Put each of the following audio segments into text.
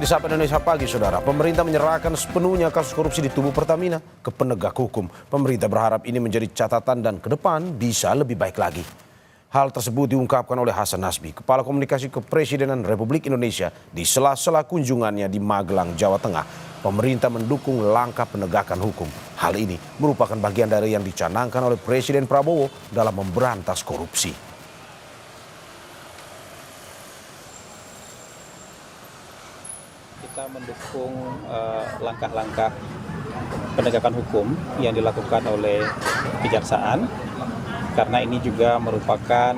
Di Sapa Indonesia Pagi, Saudara, pemerintah menyerahkan sepenuhnya kasus korupsi di tubuh Pertamina ke penegak hukum. Pemerintah berharap ini menjadi catatan dan ke depan bisa lebih baik lagi. Hal tersebut diungkapkan oleh Hasan Nasbi, Kepala Komunikasi Kepresidenan Republik Indonesia di sela-sela kunjungannya di Magelang, Jawa Tengah. Pemerintah mendukung langkah penegakan hukum. Hal ini merupakan bagian dari yang dicanangkan oleh Presiden Prabowo dalam memberantas korupsi. Kita mendukung langkah-langkah penegakan hukum yang dilakukan oleh kejaksaan karena ini juga merupakan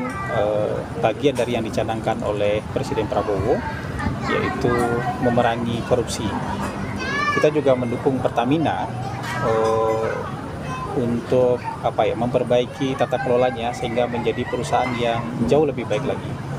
bagian dari yang dicanangkan oleh Presiden Prabowo, yaitu memerangi korupsi. Kita juga mendukung Pertamina untuk memperbaiki tata kelolanya sehingga menjadi perusahaan yang jauh lebih baik lagi.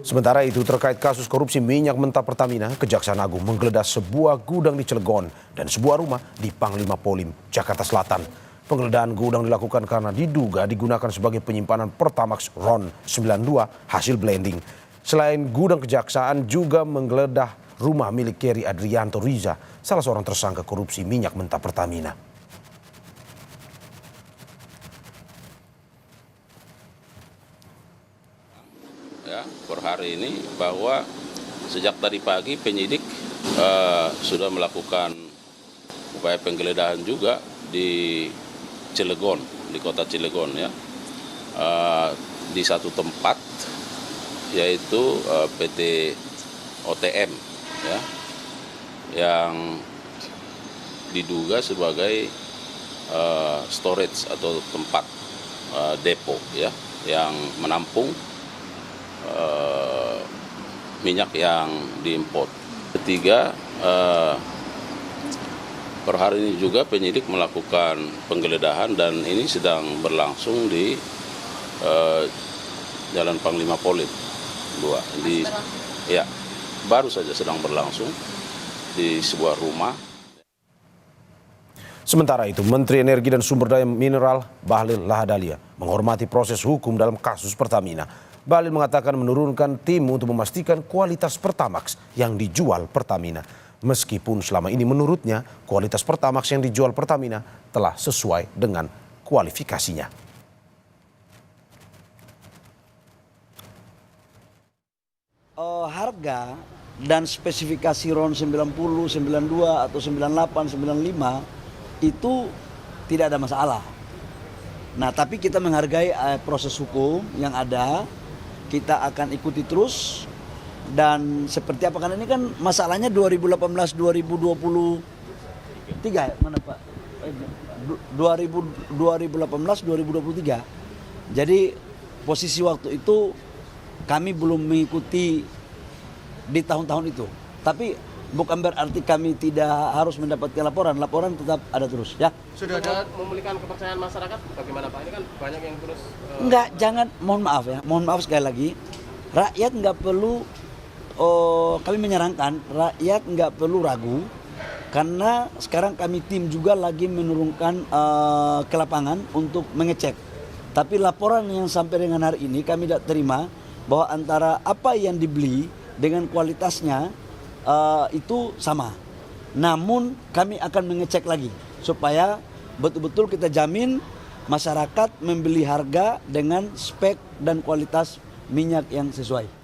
Sementara itu, terkait kasus korupsi minyak mentah Pertamina, Kejaksaan Agung menggeledah sebuah gudang di Cilegon dan sebuah rumah di Panglima Polim, Jakarta Selatan. Penggeledahan gudang dilakukan karena diduga digunakan sebagai penyimpanan Pertamax RON 92 hasil blending. Selain gudang, Kejaksaan juga menggeledah rumah milik Keri Adrianto Riza, salah seorang tersangka korupsi minyak mentah Pertamina. Ya, per hari ini bahwa sejak tadi pagi penyidik sudah melakukan upaya penggeledahan juga di Cilegon, di kota Cilegon ya, di satu tempat yaitu PT OTM ya, yang diduga sebagai storage atau tempat depo ya, yang menampung minyak yang diimpor. Ketiga, per hari ini juga penyidik melakukan penggeledahan dan ini sedang berlangsung di Jalan Panglima Polim 2. Baru saja sedang berlangsung di sebuah rumah. Sementara itu, Menteri Energi dan Sumber Daya Mineral Bahlil Lahadalia menghormati proses hukum dalam kasus Pertamina. Bahlil mengatakan menurunkan tim untuk memastikan kualitas Pertamax yang dijual Pertamina. Meskipun selama ini menurutnya kualitas Pertamax yang dijual Pertamina telah sesuai dengan kualifikasinya. Harga dan spesifikasi RON 90, 92 atau 98, 95 itu tidak ada masalah. Nah, tapi kita menghargai proses hukum yang ada. Kita akan ikuti terus dan seperti apa, karena ini kan masalahnya 2018-2023 ya, mana Pak? 2018-2023. Jadi posisi waktu itu kami belum mengikuti di tahun-tahun itu. Tapi bukan berarti kami tidak harus mendapatkan laporan. Laporan tetap ada terus ya. Sudah ada memulihkan kepercayaan masyarakat bagaimana Pak? Ini kan banyak yang terus Enggak, jangan, mohon maaf ya. Mohon maaf sekali lagi. Rakyat nggak perlu kami menyarankan rakyat nggak perlu ragu karena sekarang kami tim juga lagi menurunkan ke lapangan untuk mengecek. Tapi laporan yang sampai dengan hari ini kami tidak terima bahwa antara apa yang dibeli dengan kualitasnya itu sama. Namun kami akan mengecek lagi supaya betul-betul kita jamin masyarakat membeli harga dengan spek dan kualitas minyak yang sesuai.